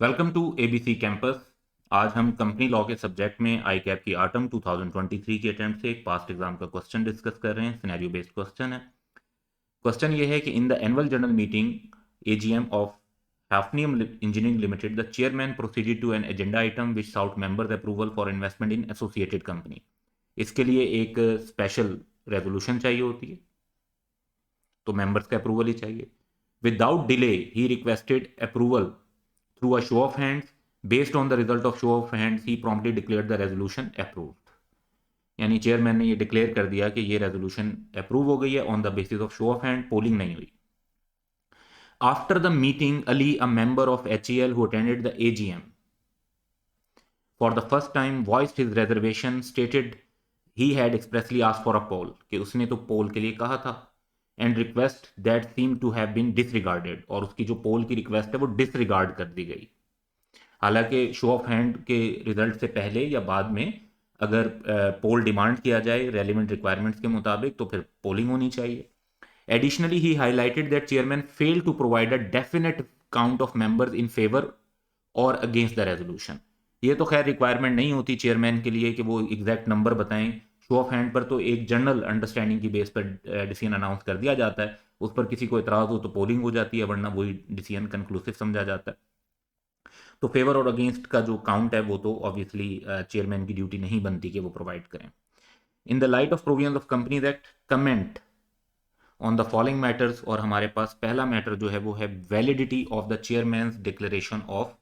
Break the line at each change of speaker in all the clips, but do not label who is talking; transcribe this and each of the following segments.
Welcome to ABC campus. आज हम company law के सब्जेक्ट में आई कैप की आटम 2023 की अटेम्प्ट से एक पास्ट एग्जाम का क्वेश्चन डिस्कस कर रहे हैं। सिनेरियो बेस्ड क्वेश्चन है। क्वेश्चन ये है कि in the annual general meeting AGM of Hafnium Engineering Limited the chairman proceeded to an agenda item which sought members approval for investment in associated company. इसके लिए एक स्पेशल रेजोल्यूशन चाहिए होती है, तो मेंबर्स का अप्रूवल ही चाहिए। Without delay he requested approval through a show of hands. Based on the result of show of hands, he promptly declared the resolution approved. यानी चेयरमैन ने ये डिक्लेयर कर दिया कि ये रेजोल्यूशन अप्रूव हो गई है on the basis of show of hand, polling नहीं हुई। After the meeting Ali, a member of HEL who attended the AGM for the first time, voiced his reservation, stated he had expressly asked for a poll, कि उसने तो poll के लिए कहा था, and request that seem to have been disregarded, और उसकी जो पोल की रिक्वेस्ट है वो डिसरिगार्ड कर दी गई। हालांकि शो ऑफ हैंड के रिजल्ट से पहले या बाद में अगर पोल डिमांड किया जाए रेलिवेंट रिक्वायरमेंट्स के मुताबिक तो फिर पोलिंग होनी चाहिए। Additionally he highlighted that chairman fail to provide a definite count of members in favour और अगेंस्ट द रेजोल्यूशन। ये तो खैर रिक्वायरमेंट नहीं होती चेयरमैन के लिए कि वो एग्जैक्ट नंबर बताएं। शो ऑफ हैंड पर तो एक जनरल अंडरस्टैंडिंग की बेस पर डिसीजन अनाउंस कर दिया जाता है, उस पर किसी को इतराज़ हो तो पोलिंग हो जाती है, वरना वही डिसीजन कंक्लूसिव समझा जाता है। तो फेवर और अगेंस्ट का जो काउंट है वो तो ऑब्वियसली चेयरमैन की ड्यूटी नहीं बनती कि वो प्रोवाइड करें। In the light of provisions of companies act, comment on the following matters, और हमारे पास पहला मैटर जो है वो है validity of the chairman's declaration of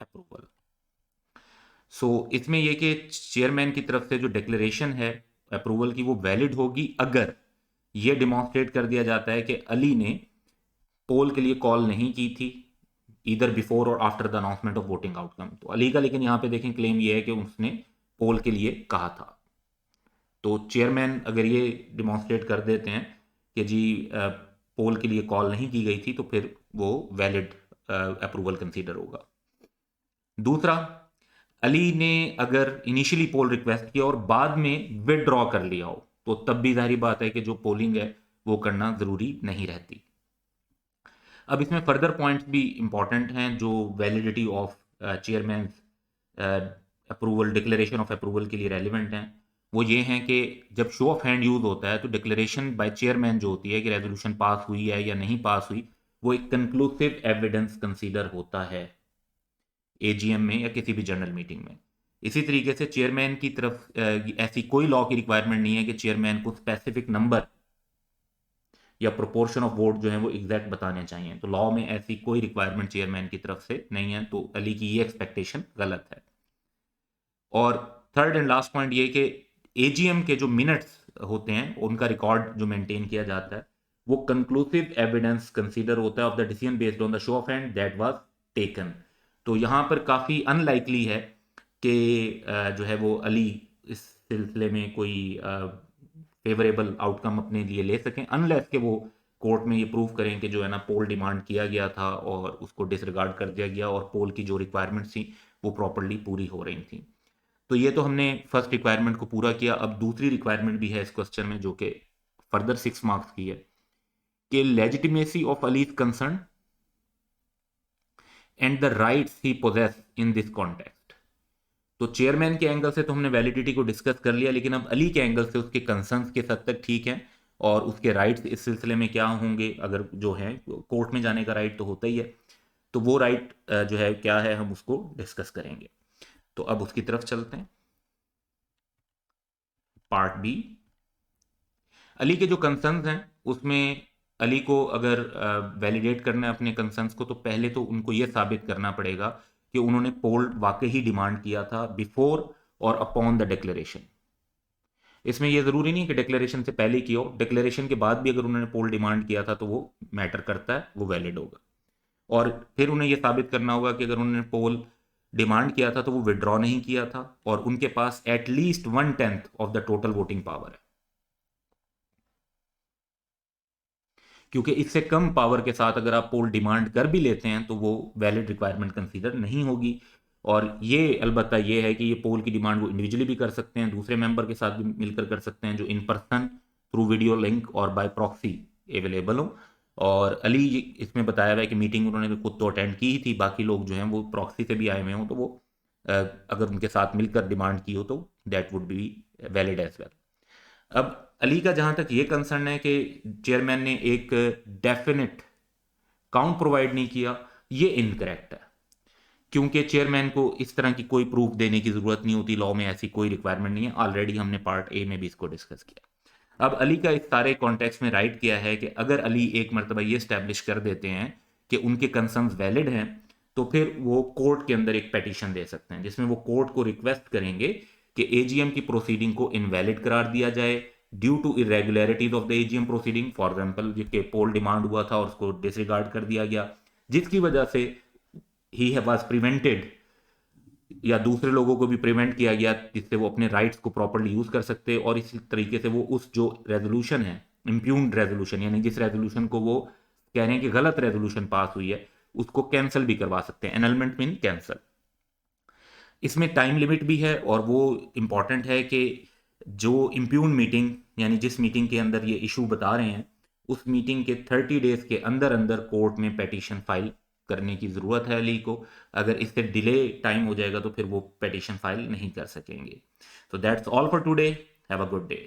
approval. So इसमें यह कि चेयरमैन की तरफ से जो डिक्लेरेशन है अप्रूवल की वो वैलिड होगी अगर ये डिमॉन्स्ट्रेट कर दिया जाता है कि अली ने पोल के लिए कॉल नहीं की थी इधर बिफोर और after the announcement of voting outcome. तो अली का लेकिन यहाँ पे देखें क्लेम ये है कि उसने पोल के लिए कहा था। तो चेयरमैन अगर ये डिमॉन्स्ट्रेट कर देते हैं कि जी पोल के लिए कॉल नहीं की गई थी तो फिर वो वैलिड अप्रूवल कंसीडर होगा। दूसरा, अली ने अगर इनिशियली पोल रिक्वेस्ट किया और बाद में विदड्रॉ कर लिया हो तो तब भी जाहिर बात है कि जो पोलिंग है वो करना ज़रूरी नहीं रहती। अब इसमें फर्दर पॉइंट्स भी इंपॉर्टेंट हैं जो validity of chairman approval, declaration of approval के लिए रेलिवेंट हैं। वो ये हैं कि जब शो ऑफ हैंड यूज़ होता है तो डिक्लेरेशन बाय चेयरमैन जो होती है कि रेजोल्यूशन पास हुई है या नहीं पास हुई, वो एक कंक्लूसिव एविडेंस कंसीडर होता है एजीएम में या किसी भी जनरल मीटिंग में। इसी तरीके से चेयरमैन की तरफ ऐसी कोई लॉ की रिक्वायरमेंट नहीं है कि चेयरमैन को स्पेसिफिक नंबर या प्रोपोर्शन ऑफ वोट जो है वो एग्जैक्ट बताने चाहिए। तो लॉ में ऐसी कोई रिक्वायरमेंट चेयरमैन की तरफ से नहीं है, तो अली की ये एक्सपेक्टेशन गलत है। और थर्ड एंड लास्ट पॉइंट ये कि एजीएम के जो मिनट्स होते हैं उनका रिकॉर्ड जो मेंटेन किया जाता है वो कंक्लूसिव एविडेंस कंसीडर होता है of the decision based on the show of hand that was taken. तो यहाँ पर काफ़ी अनलाइकली है कि जो है वो अली इस सिलसिले में कोई फेवरेबल आउटकम अपने लिए ले सकें, अनलेस कि वो कोर्ट में ये प्रूव करें कि जो है ना पोल डिमांड किया गया था और उसको डिसरिगार्ड कर दिया गया और पोल की जो रिक्वायरमेंट्स थी वो प्रॉपरली पूरी हो रही थी। तो ये तो हमने फर्स्ट रिक्वायरमेंट को पूरा किया। अब दूसरी रिक्वायरमेंट भी है इस क्वेश्चन में जो कि फर्दर 6 मार्क्स की है कि legitimacy of Ali's concern and the rights he poses in this context. तो चेयरमैन के एंगल से तो हमने वैलिडिटी को डिस्कस कर लिया, लेकिन अब अली के एंगल से उसके कंसर्न्स के हद तक ठीक है और उसके राइट्स इस सिलसिले में क्या होंगे, अगर जो है कोर्ट में जाने का राइट तो होता ही है, तो वो राइट जो है क्या है हम उसको डिस्कस करेंगे। तो अब उसकी तरफ चलते हैं। पार्ट बी, अली के जो कंसर्न्स हैं उसमें अली को अगर वैलिडेट करना है अपने कंसर्न्स को तो पहले तो उनको ये साबित करना पड़ेगा कि उन्होंने पोल वाकई ही डिमांड किया था बिफोर और अपॉन द डिक्लेरेशन। इसमें यह जरूरी नहीं कि डिक्लेरेशन से पहले किया हो, डिक्लेरेशन के बाद भी अगर उन्होंने पोल डिमांड किया था तो वो मैटर करता है, वो वैलिड होगा। और फिर उन्हें यह साबित करना होगा कि अगर उन्होंने पोल डिमांड किया था तो वो विड्रॉ नहीं किया था और उनके पास at least 1/10 of the total voting power है, क्योंकि इससे कम पावर के साथ अगर आप पोल डिमांड कर भी लेते हैं तो वो वैलिड रिक्वायरमेंट कंसीडर नहीं होगी। और ये अलबत्ता ये है कि ये पोल की डिमांड वो इंडिविजुअली भी कर सकते हैं, दूसरे मेंबर के साथ भी मिलकर कर सकते हैं जो in person, through video link और बाय प्रॉक्सी अवेलेबल हो। और अली इसमें बताया हुआ है कि मीटिंग उन्होंने खुद तो अटेंड की ही थी, बाकी लोग जो हैं वो प्रॉक्सी से भी आए हुए हों तो वो अगर उनके साथ मिलकर डिमांड की हो तो that would be valid as well. अब अली का जहां तक ये कंसर्न है कि चेयरमैन ने एक डेफिनेट काउंट प्रोवाइड नहीं किया, ये इनकरेक्ट है, क्योंकि चेयरमैन को इस तरह की कोई प्रूफ देने की जरूरत नहीं होती, लॉ में ऐसी कोई रिक्वायरमेंट नहीं है, ऑलरेडी हमने पार्ट ए में भी इसको डिस्कस किया। अब अली का इस सारे कॉन्टेक्स्ट में राइट किया है कि अगर अली एक मरतबा ये स्टैब्लिश कर देते हैं कि उनके कंसर्न्स वैलिड हैं, तो फिर वो कोर्ट के अंदर एक पेटिशन दे सकते हैं जिसमें वो कोर्ट को रिक्वेस्ट करेंगे कि एजीएम की प्रोसीडिंग को इनवैलिड करार दिया जाए due to irregularities of the AGM proceeding. For example जिसके पोल डिमांड हुआ था और उसको डिसरिगार्ड कर दिया गया, जिसकी वजह से ही वॉज प्रिवेंटेड या दूसरे लोगों को भी प्रिवेंट किया गया जिससे वो अपने राइट्स को प्रॉपर्ली यूज कर सकते, और इसी तरीके से वो उस जो रेजोल्यूशन है इम्प्यून्ड रेजोल्यूशन, यानी जिस रेजोल्यूशन को वो कह रहे हैं कि गलत रेजोल्यूशन पास हुई है, उसको कैंसिल भी करवा सकते हैं। Annulment mean cancel. इसमें टाइम लिमिट भी है और वो इंपॉर्टेंट है कि जो इम्प्यून मीटिंग यानी जिस मीटिंग के अंदर ये इशू बता रहे हैं, उस मीटिंग के 30 डेज के अंदर अंदर कोर्ट में पेटिशन फाइल करने की ज़रूरत है अली को। अगर इससे डिले टाइम हो जाएगा तो फिर वो पेटिशन फाइल नहीं कर सकेंगे। तो that's all for today. Have a good day.